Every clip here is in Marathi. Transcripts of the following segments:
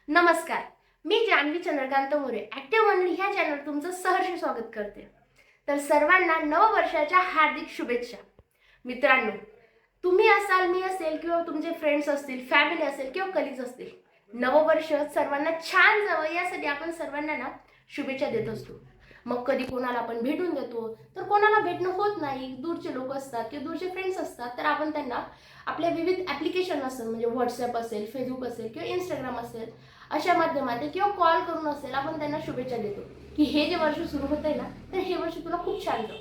नमस्कार, मी जान्हवी चंद्रकांत मोरे ॲक्टिव्ह मंडळी ह्या चॅनल तुमचं सहर्ष स्वागत करते। तर सर्वांना नववर्षाच्या हार्दिक शुभेच्छा। मित्रांनो, तुम्ही असाल, मी असेल किंवा तुमचे फ्रेंड्स असतील, फॅमिली असेल किंवा कलीग्स असतील, नववर्ष सर्वांना छान जावं यासाठी आपण सर्वांना शुभेच्छा देत असतो। मग कधी कोणाला आपण भेटून देतो, तर कोणाला भेटणं होत नाही, दूरचे लोक असतात किंवा दूरचे फ्रेंड्स असतात, तर आपण त्यांना आपल्या विविध ॲप्लिकेशन असेल, म्हणजे व्हॉट्सॲप असेल, फेसबुक असेल किंवा इंस्टाग्राम असेल, अशा माध्यमातून किंवा कॉल करून असेल आपण त्यांना शुभेच्छा देतो की हे जे वर्ष सुरू होतंय ना, तर हे वर्ष तुला खूप छान जाऊ।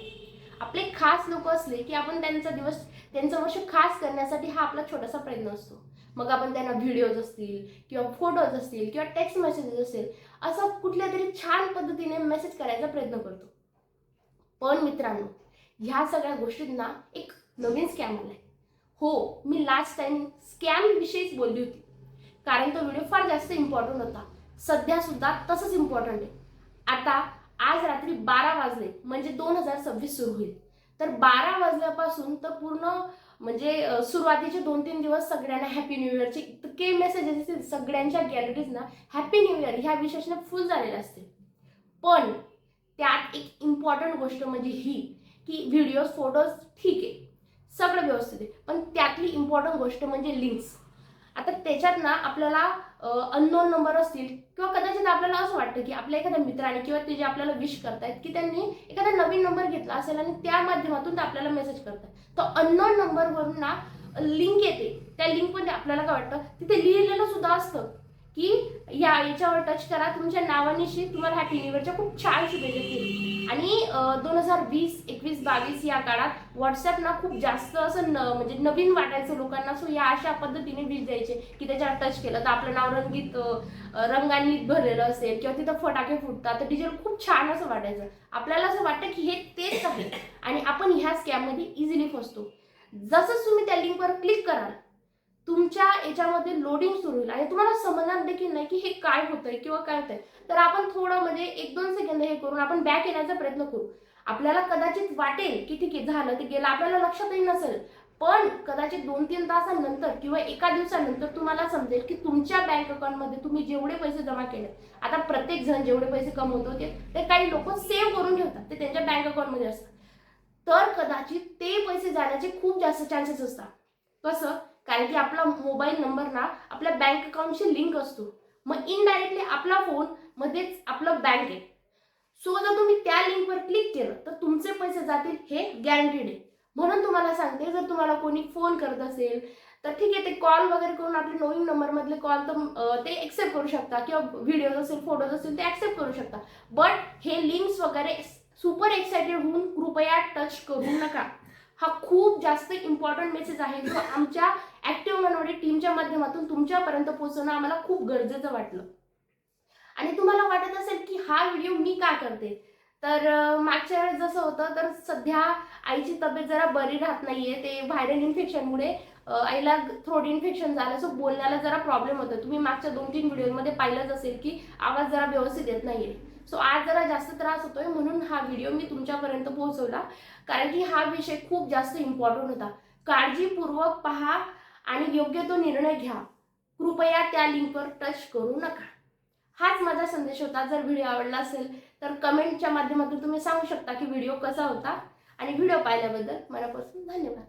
आपले खास लोक असले की आपण त्यांचं वर्ष खास करण्यासाठी हा आपला छोटासा प्रयत्न असतो। मग आपण त्यांना व्हिडिओज असतील किंवा फोटोज असतील किंवा टेक्स्ट मेसेजेस असेल, असं कुठल्या तरी छान पद्धतीने मेसेज करायचा प्रयत्न करतो। पण मित्रांनो, ह्या सगळ्या गोष्टींना एक नवीन स्कॅम आलाय। हो, मी लास्ट टाइम स्कॅम विषयीच बोलली होती, कारण तो व्हिडिओ फार जास्त इम्पॉर्टंट होता। सध्या सुद्धा तसंच इम्पॉर्टंट आहे। आता आज रात्री 12 वाजले म्हणजे 2026 सुरू होईल। तर 12 वाजल्यापासून तर पूर्ण म्हणजे सुरुवातीचे 2-3 दिवस सगळ्यांना हॅपी न्यू इयरचे इतके मेसेजेस असतील, सगळ्यांच्या गॅलरीज ना हॅपी न्यू इयर ह्या विशेषने फुल झालेल्या असतील। पण त्यात एक इम्पॉर्टंट गोष्ट म्हणजे ही की व्हिडिओज फोटोज ठीक आहे, सगळं व्यवस्थित आहे, पण त्यातली इम्पॉर्टंट गोष्ट म्हणजे लिंक्स। आता त्याच्यात ना आपल्याला अननोन नंबर असतील किंवा कदाचित आपल्याला असं वाटतं की आपल्या एखाद्या मित्राने किंवा ते जे आपल्याला विश करतायत की त्यांनी एखादा नवीन नंबर घेतला असेल आणि त्या माध्यमातून ते आपल्याला मेसेज करतात। तो अननोन नंबरवरून ना लिंक येते, त्या लिंकमध्ये आपल्याला काय वाटतं, तिथे लिहिलेलं सुद्धा असतं की याच्यावर टच करा, तुमच्या नावानिशी तुम्हाला हॅपी न्यू इयरच्या खूप छान शुभेच्छा देतील। आणि 2020, 21, 22 या काळात व्हॉट्सॲप ना खूप जास्त असं म्हणजे नवीन वाटायचं लोकांना। सो या अशा पद्धतीने विश द्यायचे की त्याच्यावर टच केलं तर आपलं नाव रंगांनी भरलेलं असेल किंवा तिथं फटाके फुटतात तर डिझाईन खूप छान असं वाटायचं। आपल्याला असं वाटतं की हे तेच आहे आणि आपण ह्या स्कॅममध्ये इझिली फसतो। जसंच तुम्ही त्या लिंकवर क्लिक कराल, तुमच्या याच्यामध्ये लोडिंग सुरू होईल आणि तुम्हाला समजणार देखील नाही की हे काय होतंय किंवा काय होतंय। तर आपण थोडं म्हणजे 1-2 सेकंद हे करून आपण बॅक येण्याचा प्रयत्न करू। आपल्याला कदाचित वाटेल की ठीक आहे, झालं ते गेलं, आपल्याला लक्षातही नसेल, पण कदाचित 2-3 तासानंतर किंवा एका दिवसानंतर तुम्हाला समजेल की तुमच्या बँक अकाउंटमध्ये तुम्ही जेवढे पैसे जमा केले, आता प्रत्येक जण जेवढे पैसे कमवतो ते काही लोक सेव्ह करून ठेवतात, ते त्यांच्या बँक अकाउंटमध्ये असतात। तर कदाचित ते पैसे जाण्याचे खूप जास्त चान्सेस असतात। कसं? कारण की आपला मोबाईल नंबर ना आपल्या बँक अकाउंटशी लिंक असतो, मग इनडायरेक्टली आपला फोन मध्येच आपलं बँक आहे। सो जर तुम्ही त्या लिंकवर क्लिक केलं तर तुमचे पैसे जातील हे गॅरंटीड आहे। म्हणून तुम्हाला सांगते, जर तुम्हाला कोणी फोन करत असेल तर ठीक आहे, ते कॉल वगैरे करून आपले नवीन नंबर मधले कॉल तर ते एक्सेप्ट करू शकता किंवा व्हिडिओज असेल, फोटोज असेल ते एक्सेप्ट करू शकता, बट हे लिंक्स वगैरे सुपर एक्साइटेड होऊन कृपया टच करू नका। हा खूप जास्त इम्पॉर्टंट मेसेज आहे जो आमच्या ॲक्टिव्ह मनोडी टीमच्या माध्यमातून तुमच्यापर्यंत पोहोचवणं आम्हाला खूप गरजेचं वाटलं। आणि तुम्हाला वाटत असेल की हा व्हिडिओ मी का करते, तर मागच्या वेळेस जसं होतं, तर सध्या आईची तब्येत जरा बरी राहत नाहीये, ते व्हायरल इन्फेक्शनमुळे आईला थ्रोट इन्फेक्शन झालं, सो बोलण्याला जरा प्रॉब्लेम होतो। तुम्ही मागच्या 2-3 व्हिडिओमध्ये पाहिलंच असेल की आवाज जरा व्यवस्थित येत नाहीये। सो आज जरा जास्त त्रास होतोय, म्हणून हा व्हिडिओ मी तुमच्यापर्यंत पोहोचवला, कारण की हा विषय खूप जास्त इम्पॉर्टंट होता। काळजीपूर्वक पहा आणि योग्य तो निर्णय घ्या, कृपया त्या लिंकवर टच करू नका। हाच माझा संदेश होता। जर व्हिडिओ आवडला असेल तर कमेंटच्या माध्यमातून तुम्ही सांगू शकता की व्हिडिओ कसा होता, आणि व्हिडिओ पाहिल्याबद्दल मनापासून धन्यवाद।